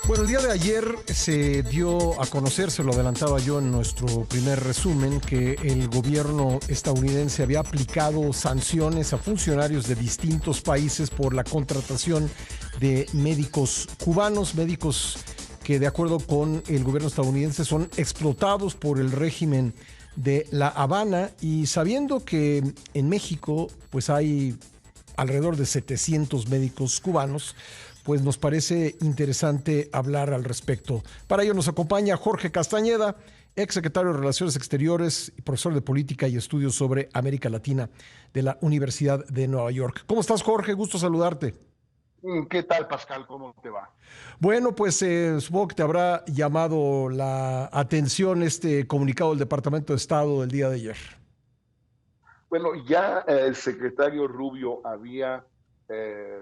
Bueno, el día de ayer se dio a conocer, se lo adelantaba yo en nuestro primer resumen, que el gobierno estadounidense había aplicado sanciones a funcionarios de distintos países por la contratación de médicos cubanos, médicos que de acuerdo con el gobierno estadounidense son explotados por el régimen de La Habana, y sabiendo que en México pues hay alrededor de 700 médicos cubanos, pues nos parece interesante hablar al respecto. Para ello nos acompaña Jorge Castañeda, ex secretario de Relaciones Exteriores y profesor de Política y Estudios sobre América Latina de la Universidad de Nueva York. ¿Cómo estás, Jorge? Gusto saludarte. ¿Qué tal, Pascal? ¿Cómo te va? Bueno, pues supongo que te habrá llamado la atención este comunicado del Departamento de Estado del día de ayer. Bueno, ya el secretario Rubio había eh,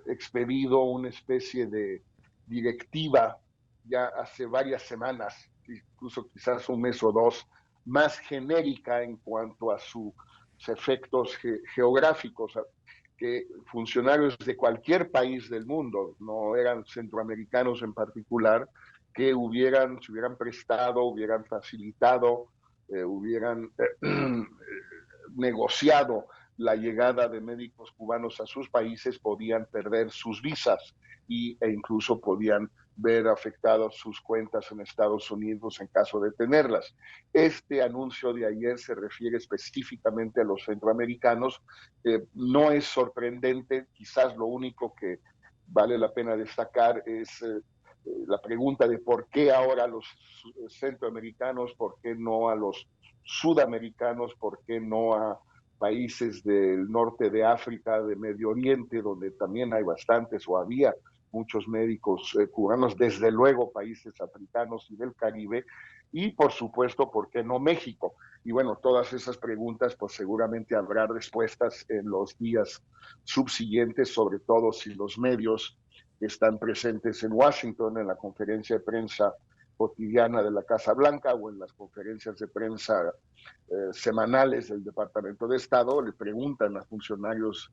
expedido una especie de directiva ya hace varias semanas, incluso quizás un mes o dos, más genérica en cuanto a sus efectos geográficos, que funcionarios de cualquier país del mundo, no eran centroamericanos en particular, que se hubieran prestado, hubieran facilitado, hubieran negociado la llegada de médicos cubanos a sus países, podían perder sus visas e incluso podían ver afectadas sus cuentas en Estados Unidos en caso de tenerlas. Este anuncio de ayer se refiere específicamente a los centroamericanos. No es sorprendente, quizás lo único que vale la pena destacar es la pregunta de por qué ahora a los centroamericanos, por qué no a los sudamericanos, por qué no a países del norte de África, de Medio Oriente, donde también hay bastantes o había muchos médicos cubanos, desde luego países africanos y del Caribe, y por supuesto, ¿por qué no México? Y bueno, todas esas preguntas, pues seguramente habrá respuestas en los días subsiguientes, sobre todo si los medios que están presentes en Washington en la conferencia de prensa cotidiana de la Casa Blanca o en las conferencias de prensa semanales del Departamento de Estado, le preguntan a funcionarios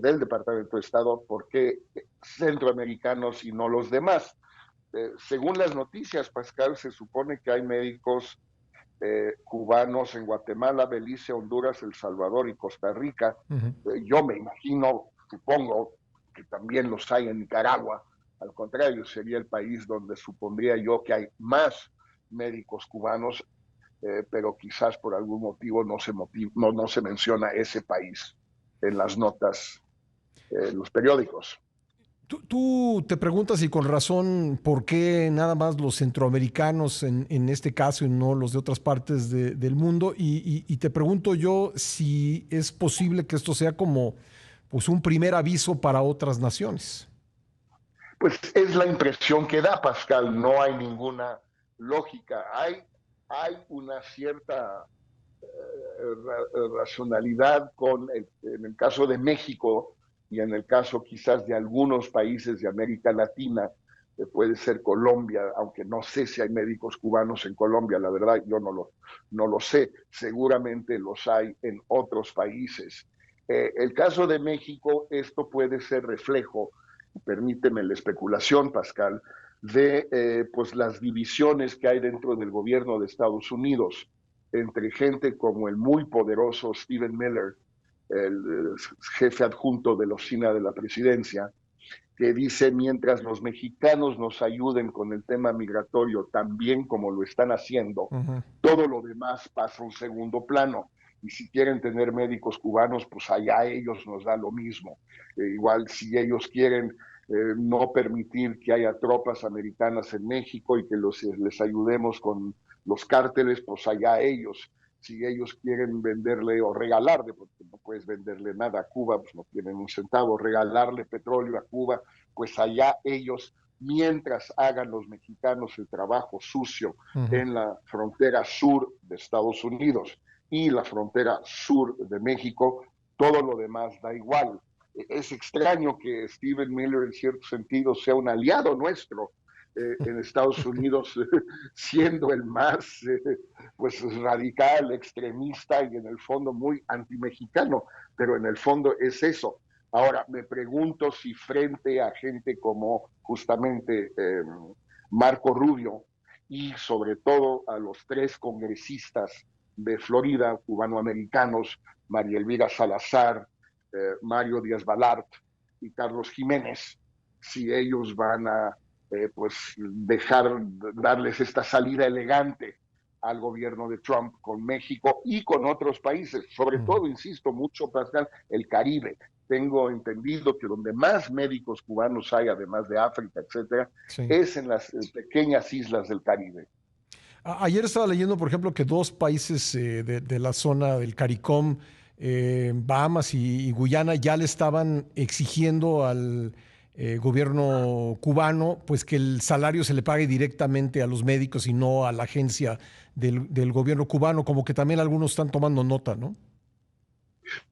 del Departamento de Estado por qué centroamericanos y no los demás. Según las noticias, Pascal, se supone que hay médicos cubanos en Guatemala, Belice, Honduras, El Salvador y Costa Rica. Uh-huh. Yo me imagino, supongo, que también los hay en Nicaragua. Al contrario, sería el país donde supondría yo que hay más médicos cubanos, pero quizás por algún motivo no se menciona ese país en las notas, en los periódicos. Tú te preguntas, y con razón, por qué nada más los centroamericanos en este caso y no los de otras partes del mundo. Y te pregunto yo si es posible que esto sea como pues, un primer aviso para otras naciones. Pues es la impresión que da, Pascal, no hay ninguna lógica, hay una cierta racionalidad en el caso de México y en el caso quizás de algunos países de América Latina, puede ser Colombia, aunque no sé si hay médicos cubanos en Colombia, la verdad yo no lo sé, seguramente los hay en otros países. El caso de México, esto puede ser reflejo, permíteme la especulación, Pascal, de pues las divisiones que hay dentro del gobierno de Estados Unidos entre gente como el muy poderoso Stephen Miller, el jefe adjunto de la oficina de la presidencia, que dice, mientras los mexicanos nos ayuden con el tema migratorio tan bien como lo están haciendo, Uh-huh. todo lo demás pasa a un segundo plano. Y si quieren tener médicos cubanos, pues allá ellos nos da lo mismo. Igual si ellos quieren no permitir que haya tropas americanas en México y que les ayudemos con los cárteles, pues allá ellos. Si ellos quieren venderle o regalarle, porque no puedes venderle nada a Cuba, pues no tienen un centavo, regalarle petróleo a Cuba, pues allá ellos, mientras hagan los mexicanos el trabajo sucio Uh-huh. en la frontera sur de Estados Unidos y la frontera sur de México, todo lo demás da igual. Es extraño que Stephen Miller en cierto sentido sea un aliado nuestro en Estados Unidos, siendo el más pues radical, extremista y en el fondo muy antimexicano, pero en el fondo es eso. Ahora, me pregunto si frente a gente como justamente Marco Rubio y sobre todo a los tres congresistas de Florida, cubanoamericanos, María Elvira Salazar, Mario Díaz Balart y Carlos Jiménez, si ellos van a pues darles esta salida elegante al gobierno de Trump con México y con otros países, sobre todo, insisto mucho, Pascal, el Caribe. Tengo entendido que donde más médicos cubanos hay, además de África, etcétera, Sí. es en las pequeñas islas del Caribe. Ayer estaba leyendo, por ejemplo, que dos países de la zona del CARICOM, Bahamas y Guyana, ya le estaban exigiendo al gobierno cubano pues que el salario se le pague directamente a los médicos y no a la agencia del gobierno cubano, como que también algunos están tomando nota, ¿no?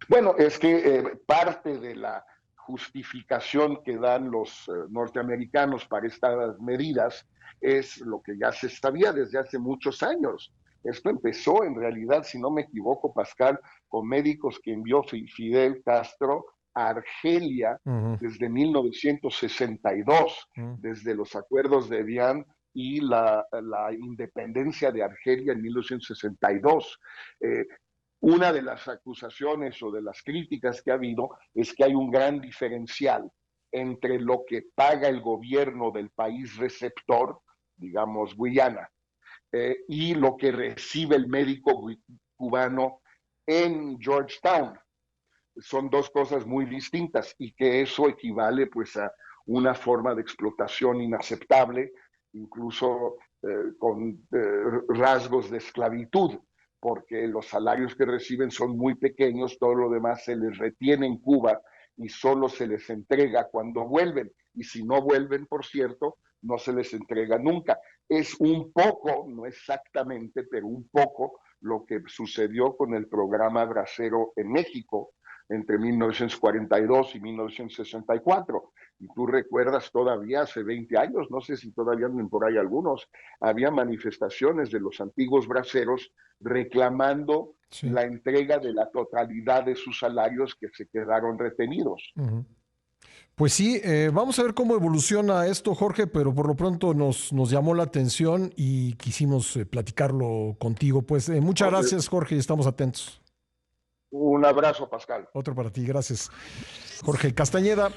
Bueno, es que parte de la justificación que dan los norteamericanos para estas medidas es lo que ya se sabía desde hace muchos años. Esto empezó en realidad, si no me equivoco, Pascal, con médicos que envió Fidel Castro a Argelia Ujú, desde 1962, ujú. desde los acuerdos de Evian y la independencia de Argelia en 1962. Una de las acusaciones o de las críticas que ha habido es que hay un gran diferencial entre lo que paga el gobierno del país receptor, digamos Guyana, y lo que recibe el médico cubano en Georgetown. Son dos cosas muy distintas y que eso equivale pues a una forma de explotación inaceptable, incluso con rasgos de esclavitud, porque los salarios que reciben son muy pequeños, todo lo demás se les retiene en Cuba y solo se les entrega cuando vuelven. Y si no vuelven, por cierto, no se les entrega nunca. Es un poco, no exactamente, pero un poco lo que sucedió con el programa Bracero en México entre 1942 y 1964. Y tú recuerdas todavía hace 20 años, no sé si todavía andan por ahí algunos, había manifestaciones de los antiguos braceros reclamando Sí. la entrega de la totalidad de sus salarios que se quedaron retenidos. Ujú. Pues sí, vamos a ver cómo evoluciona esto, Jorge, pero por lo pronto nos llamó la atención y quisimos platicarlo contigo. Pues muchas Entonces, gracias, Jorge, y estamos atentos. un abrazo, Pascal. Otro para ti, gracias. Jorge Castañeda.